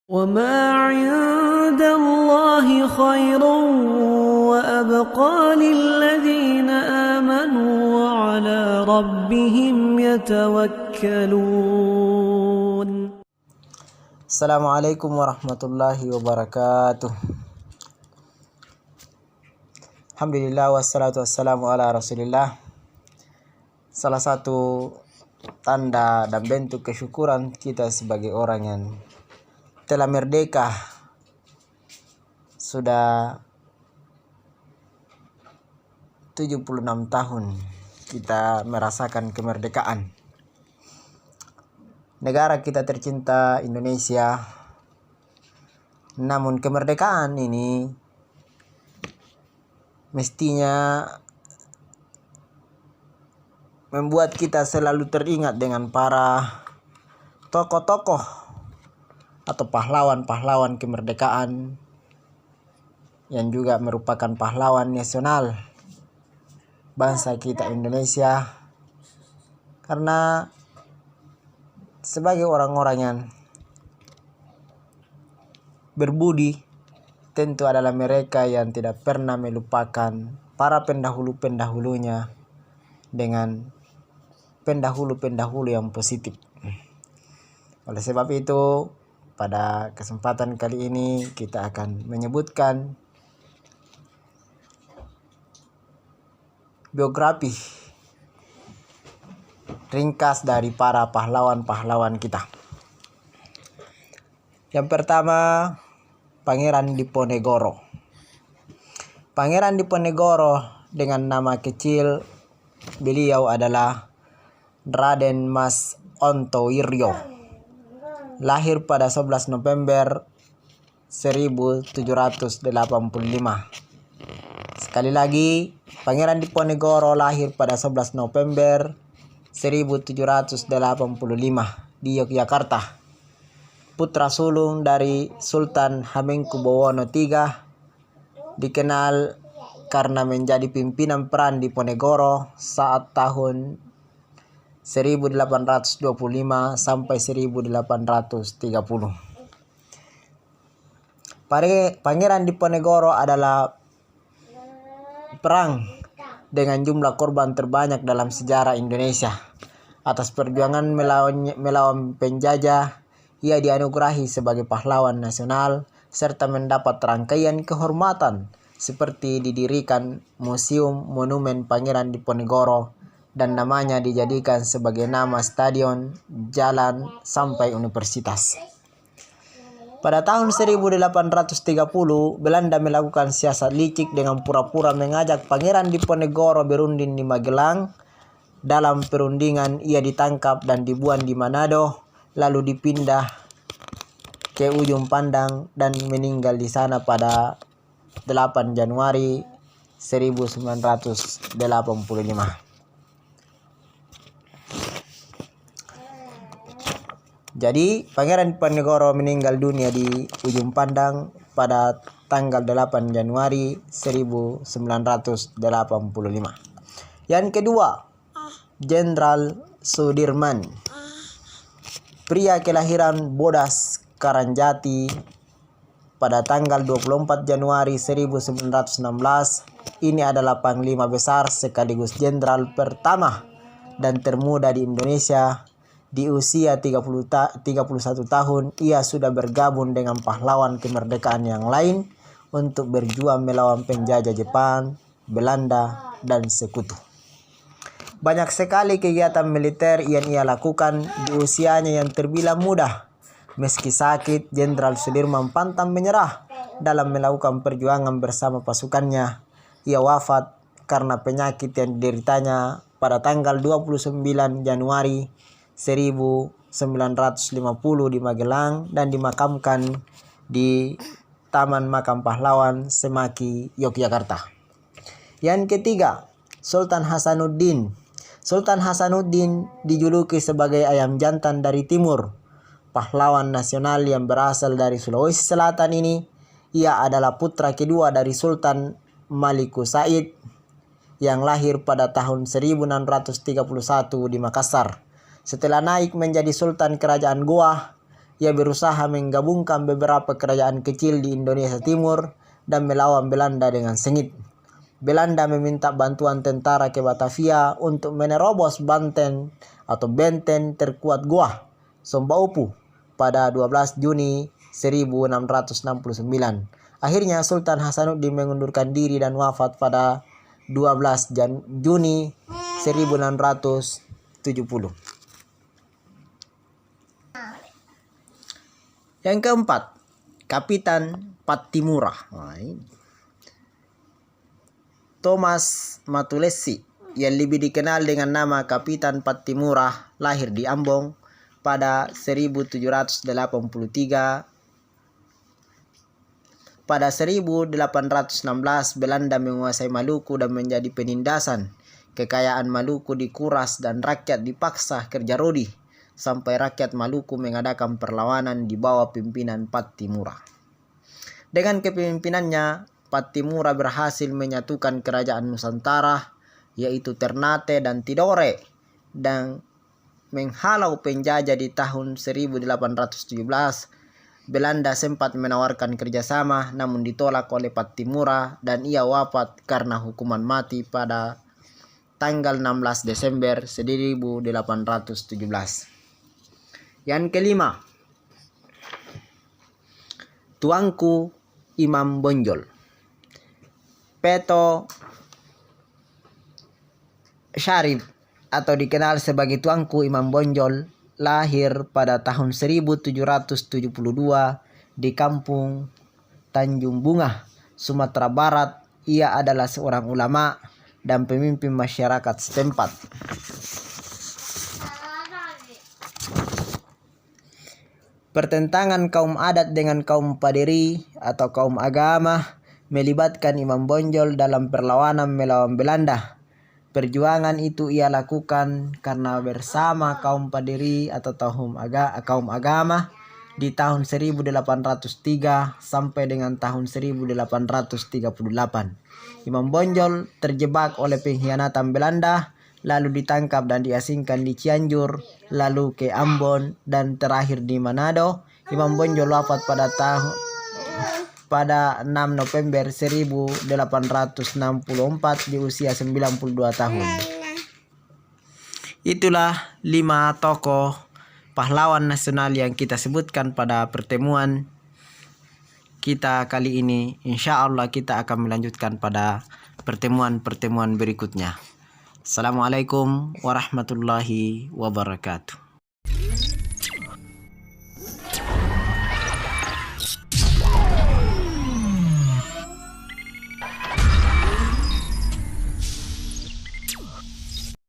وَمَا عِندَ اللَّهِ خَيْرٌ وَأَبْقَىٰ لِلَّذِينَ آمَنُوا وَعَلَىٰ رَبِّهِمْ يَتَوَكَّلُونَ. Assalamualaikum warahmatullahi wabarakatuh. Alhamdulillah wassalatu wassalamu ala rasulillah. Salah satu tanda dan bentuk kesyukuran kita sebagai orang yang telah merdeka sudah 76 tahun kita merasakan kemerdekaan. Negara kita tercinta Indonesia. Namun kemerdekaan ini mestinya membuat kita selalu teringat dengan para tokoh-tokoh atau pahlawan-pahlawan kemerdekaan yang juga merupakan pahlawan nasional bangsa kita Indonesia, karena sebagai orang-orang yang berbudi tentu adalah mereka yang tidak pernah melupakan para pendahulu-pendahulunya dengan pendahulu-pendahulu yang positif. Oleh sebab itu, pada kesempatan kali ini kita akan menyebutkan biografi ringkas dari para pahlawan-pahlawan kita. Yang pertama, Pangeran Diponegoro. Pangeran Diponegoro dengan nama kecil beliau adalah Raden Mas Ontowiryo. Lahir pada 11 November 1785. Sekali lagi, Pangeran Diponegoro lahir pada 11 November 1785 di Yogyakarta. Putra sulung dari Sultan Hamengkubuwono III, dikenal karena menjadi pimpinan peran Diponegoro saat tahun 1825 sampai 1830. Pangeran Diponegoro adalah perang dengan jumlah korban terbanyak dalam sejarah Indonesia. Atas perjuangan melawan penjajah, ia dianugerahi sebagai pahlawan nasional serta mendapat rangkaian kehormatan seperti didirikan Museum Monumen Pangeran Diponegoro dan namanya dijadikan sebagai nama stadion, jalan, sampai universitas. Pada tahun 1830, Belanda melakukan siasat licik dengan pura-pura mengajak Pangeran Diponegoro berunding di Magelang. Dalam perundingan, ia ditangkap dan dibuang di Manado, lalu dipindah ke Ujung Pandang dan meninggal di sana pada 8 Januari 1985. Jadi, Pangeran Diponegoro meninggal dunia di Ujung Pandang pada tanggal 8 Januari 1985. Yang kedua, Jenderal Sudirman. Pria kelahiran Bodas, Karangjati pada tanggal 24 Januari 1916. Ini adalah Panglima Besar sekaligus Jenderal pertama dan termuda di Indonesia. Di usia 31 tahun, ia sudah bergabung dengan pahlawan kemerdekaan yang lain untuk berjuang melawan penjajah Jepang, Belanda, dan sekutu. Banyak sekali kegiatan militer yang ia lakukan di usianya yang terbilang muda. Meski sakit, Jenderal Sudirman pantang menyerah dalam melakukan perjuangan bersama pasukannya. Ia wafat karena penyakit yang dideritanya pada tanggal 29 Januari 1950 di Magelang dan dimakamkan di Taman Makam Pahlawan Semaki, Yogyakarta. Yang ketiga, Sultan Hasanuddin. Sultan Hasanuddin dijuluki sebagai ayam jantan dari timur. Pahlawan nasional yang berasal dari Sulawesi Selatan ini, ia adalah putra kedua dari Sultan Maliku Said yang lahir pada tahun 1631 di Makassar. Setelah naik menjadi Sultan Kerajaan Goa, ia berusaha menggabungkan beberapa kerajaan kecil di Indonesia Timur dan melawan Belanda dengan sengit. Belanda meminta bantuan tentara ke Batavia untuk menerobos benteng terkuat Goa Sombaupu pada 12 Juni 1669. Akhirnya Sultan Hasanuddin mengundurkan diri dan wafat pada 12 Juni 1670. Yang keempat, Kapitan Pattimura. Thomas Matulesi yang lebih dikenal dengan nama Kapitan Pattimura lahir di Ambon pada 1783. Pada 1816 Belanda menguasai Maluku dan menjadi penindasan. Kekayaan Maluku dikuras dan rakyat dipaksa kerja rodi sampai rakyat Maluku mengadakan perlawanan di bawah pimpinan Pattimura. Dengan kepemimpinannya, Pattimura berhasil menyatukan kerajaan Nusantara yaitu Ternate dan Tidore dan menghalau penjajah. Di tahun 1817 Belanda sempat menawarkan kerjasama namun ditolak oleh Pattimura dan ia wafat karena hukuman mati pada tanggal 16 Desember 1817. Yang kelima, Tuanku Imam Bonjol. Peto Syarif atau dikenal sebagai Tuanku Imam Bonjol lahir pada tahun 1772 di kampung Tanjung Bunga, Sumatera Barat. Ia adalah seorang ulama dan pemimpin masyarakat setempat. Pertentangan kaum adat dengan kaum paderi atau kaum agama melibatkan Imam Bonjol dalam perlawanan melawan Belanda. Perjuangan itu ia lakukan karena bersama kaum paderi atau kaum agama di tahun 1803 sampai dengan tahun 1838. Imam Bonjol terjebak oleh pengkhianatan Belanda, lalu ditangkap dan diasingkan di Cianjur, lalu ke Ambon, dan terakhir di Manado. Imam Bonjol wafat pada 6 November 1864 di usia 92 tahun. Itulah 5 tokoh pahlawan nasional yang kita sebutkan pada pertemuan kita kali ini. Insya Allah kita akan melanjutkan pada pertemuan-pertemuan berikutnya. Assalamualaikum warahmatullahi wabarakatuh.